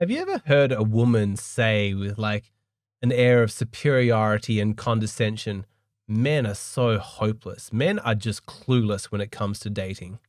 Have you ever heard a woman say with like an air of superiority and condescension, men are so hopeless. Men are just clueless when it comes to dating.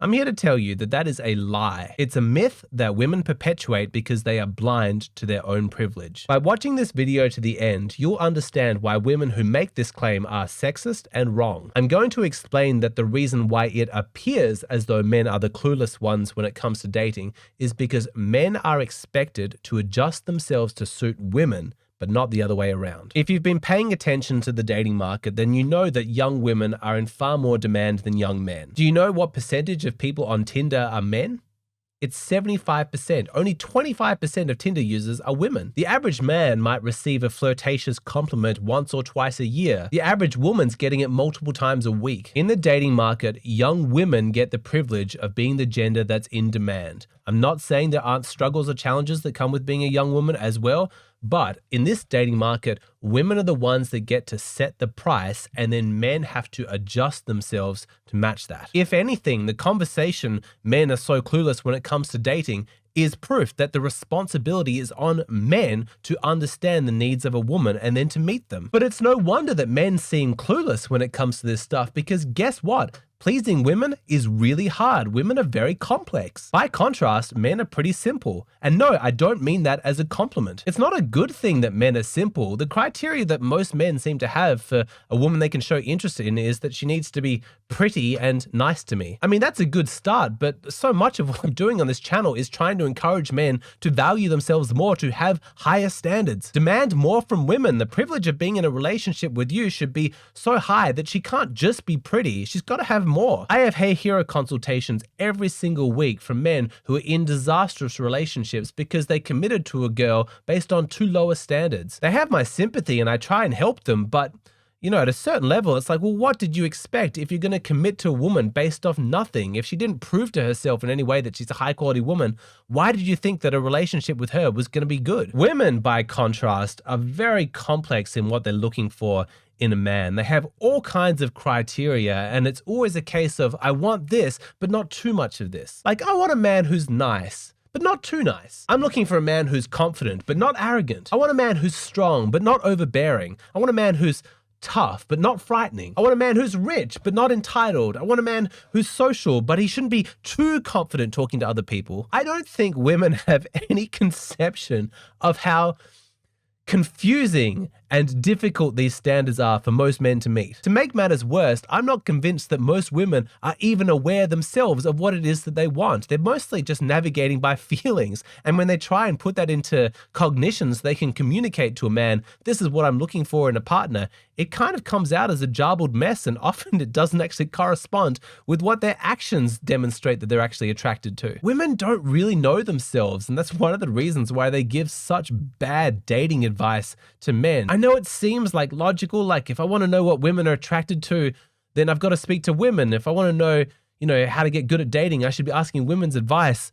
I'm here to tell you that that is a lie. It's a myth that women perpetuate because they are blind to their own privilege. By watching this video to the end, you'll understand why women who make this claim are sexist and wrong. I'm going to explain that the reason why it appears as though men are the clueless ones when it comes to dating is because men are expected to adjust themselves to suit women, but not the other way around. If you've been paying attention to the dating market, then you know that young women are in far more demand than young men. Do you know what percentage of people on Tinder are men? It's 75%. Only 25% of Tinder users are women. The average man might receive a flirtatious compliment once or twice a year. The average woman's getting it multiple times a week. In the dating market, young women get the privilege of being the gender that's in demand. I'm not saying there aren't struggles or challenges that come with being a young woman as well, but in this dating market, women are the ones that get to set the price, and then men have to adjust themselves to match that. If anything, the conversation men are so clueless when it comes to dating is proof that the responsibility is on men to understand the needs of a woman and then to meet them. But it's no wonder that men seem clueless when it comes to this stuff, because guess what? Pleasing women is really hard. Women are very complex. By contrast, men are pretty simple. And no, I don't mean that as a compliment. It's not a good thing that men are simple. The criteria that most men seem to have for a woman they can show interest in is that she needs to be pretty and nice to me. I mean, that's a good start, but so much of what I'm doing on this channel is trying to encourage men to value themselves more, to have higher standards. Demand more from women. The privilege of being in a relationship with you should be so high that she can't just be pretty. She's got to have more. I have Hey Hero consultations every single week from men who are in disastrous relationships because they committed to a girl based on too low standards. They have my sympathy and I try and help them, but you know, at a certain level, it's like, well, what did you expect if you're going to commit to a woman based off nothing? If she didn't prove to herself in any way that she's a high quality woman, why did you think that a relationship with her was going to be good? Women, by contrast, are very complex in what they're looking for in a man. They have all kinds of criteria, and it's always a case of, I want this, but not too much of this. Like, I want a man who's nice, but not too nice. I'm looking for a man who's confident, but not arrogant. I want a man who's strong, but not overbearing. I want a man who's tough, but not frightening. I want a man who's rich, but not entitled. I want a man who's social, but he shouldn't be too confident talking to other people. I don't think women have any conception of how confusing and difficult these standards are for most men to meet. To make matters worse, I'm not convinced that most women are even aware themselves of what it is that they want. They're mostly just navigating by feelings. And when they try and put that into cognitions, they can communicate to a man, this is what I'm looking for in a partner. It kind of comes out as a jarbled mess, and often it doesn't actually correspond with what their actions demonstrate that they're actually attracted to. Women don't really know themselves, and that's one of the reasons why they give such bad dating advice to men. I know it seems like logical, like if I want to know what women are attracted to, then I've got to speak to women. If I want to know, how to get good at dating, I should be asking women's advice.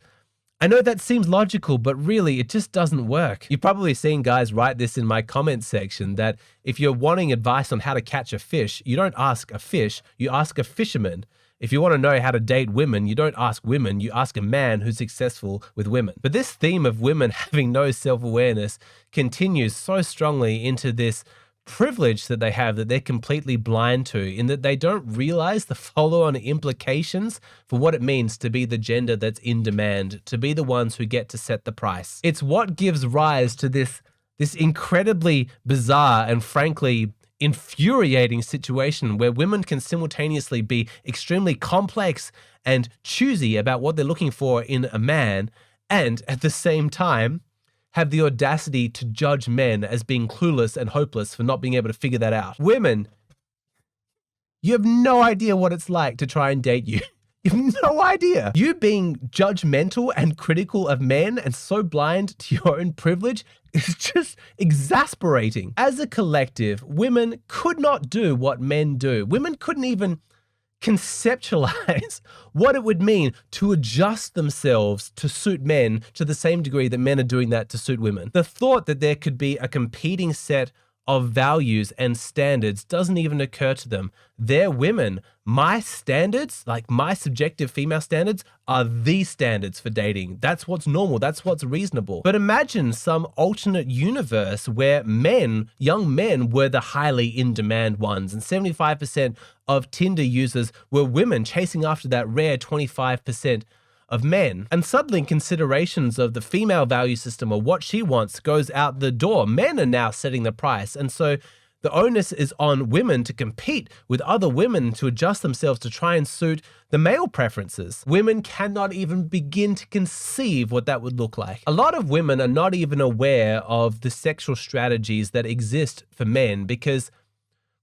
I know that seems logical, but really it just doesn't work. You've probably seen guys write this in my comment section that if you're wanting advice on how to catch a fish, you don't ask a fish, you ask a fisherman. If you want to know how to date women, you don't ask women, you ask a man who's successful with women. But this theme of women having no self-awareness continues so strongly into this privilege that they have that they're completely blind to, in that they don't realize the follow-on implications for what it means to be the gender that's in demand, to be the ones who get to set the price. It's what gives rise to this incredibly bizarre and frankly infuriating situation where women can simultaneously be extremely complex and choosy about what they're looking for in a man, and at the same time have the audacity to judge men as being clueless and hopeless for not being able to figure that out. Women, you have no idea what it's like to try and date you. You have no idea. You being judgmental and critical of men and so blind to your own privilege is just exasperating. As a collective, women could not do what men do. Women couldn't even conceptualize what it would mean to adjust themselves to suit men to the same degree that men are doing that to suit women. The thought that there could be a competing set of values and standards doesn't even occur to them. They're women. My standards, like my subjective female standards, are the standards for dating. That's what's normal. That's what's reasonable. But imagine some alternate universe where men, young men, were the highly in-demand ones, and 75% of Tinder users were women chasing after that rare 25% of men. And suddenly considerations of the female value system or what she wants goes out the door. Men are now setting the price. And so the onus is on women to compete with other women to adjust themselves to try and suit the male preferences. Women cannot even begin to conceive what that would look like. A lot of women are not even aware of the sexual strategies that exist for men because,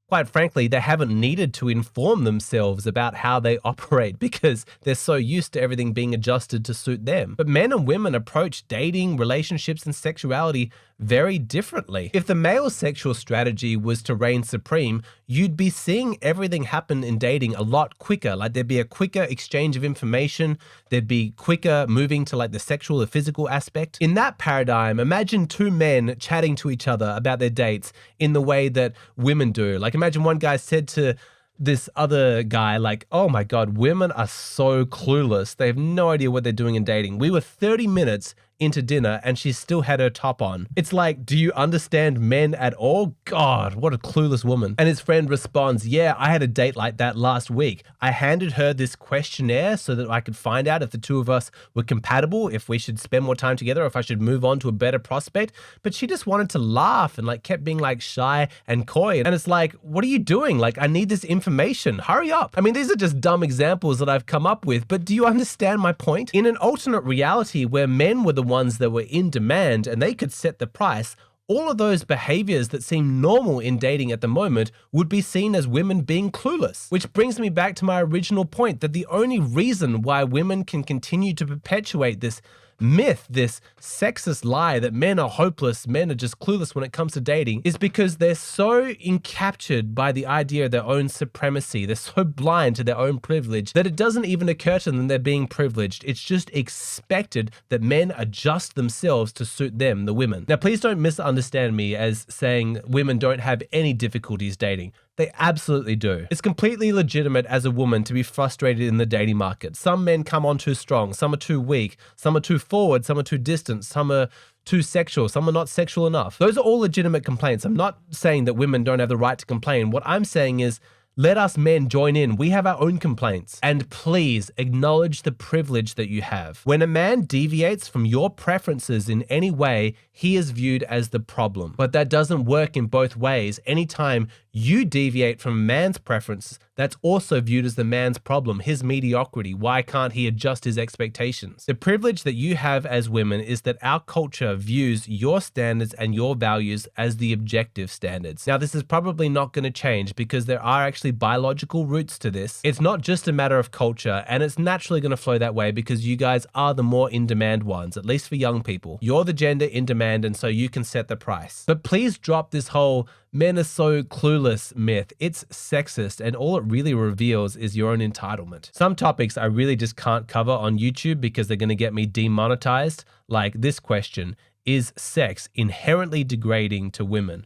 quite frankly, they haven't needed to inform themselves about how they operate because they're so used to everything being adjusted to suit them. But men and women approach dating, relationships, and sexuality very differently. If the male sexual strategy was to reign supreme, you'd be seeing everything happen in dating a lot quicker. Like there'd be a quicker exchange of information. There'd be quicker moving to like the sexual or physical aspect. In that paradigm, imagine two men chatting to each other about their dates in the way that women do. Like imagine one guy said to this other guy, like, oh my God, women are so clueless. They have no idea what they're doing in dating. We were 30 minutes into dinner and she still had her top on. It's like, do you understand men at all? God, what a clueless woman. And his friend responds, yeah, I had a date like that last week. I handed her this questionnaire so that I could find out if the two of us were compatible, if we should spend more time together, or if I should move on to a better prospect. But she just wanted to laugh and like kept being like shy and coy. And it's like, what are you doing? Like, I need this information. Hurry up. I mean, these are just dumb examples that I've come up with, but do you understand my point? In an alternate reality where men were the ones that were in demand and they could set the price, all of those behaviors that seem normal in dating at the moment would be seen as women being clueless. Which brings me back to my original point that the only reason why women can continue to perpetuate this myth, this sexist lie that men are hopeless, men are just clueless when it comes to dating, is because they're so encaptured by the idea of their own supremacy. They're so blind to their own privilege that it doesn't even occur to them they're being privileged. It's just expected that men adjust themselves to suit them, the women. Now, please don't misunderstand me as saying women don't have any difficulties dating. They absolutely do. It's completely legitimate as a woman to be frustrated in the dating market. Some men come on too strong, some are too weak, some are too forward, some are too distant, some are too sexual, some are not sexual enough. Those are all legitimate complaints. I'm not saying that women don't have the right to complain. What I'm saying is, let us men join in. We have our own complaints. And please acknowledge the privilege that you have. When a man deviates from your preferences in any way, he is viewed as the problem. But that doesn't work in both ways. Anytime you deviate from a man's preference, that's also viewed as the man's problem, his mediocrity. Why can't he adjust his expectations? The privilege that you have as women is that our culture views your standards and your values as the objective standards. Now, this is probably not going to change because there are actually biological roots to this. It's not just a matter of culture, and it's naturally going to flow that way because you guys are the more in-demand ones, at least for young people. You're the gender in demand, and so you can set the price. But please drop this whole men are so clueless myth. It's sexist, and all it really reveals is your own entitlement. Some topics I really just can't cover on YouTube because they're going to get me demonetized, like this question: is sex inherently degrading to women?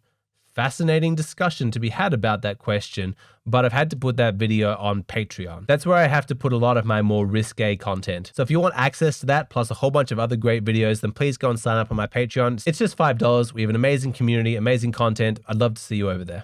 Fascinating discussion to be had about that question, but I've had to put that video on Patreon. That's where I have to put a lot of my more risque content. So if you want access to that, plus a whole bunch of other great videos, then please go and sign up on my Patreon. It's just $5. We have an amazing community, amazing content. I'd love to see you over there.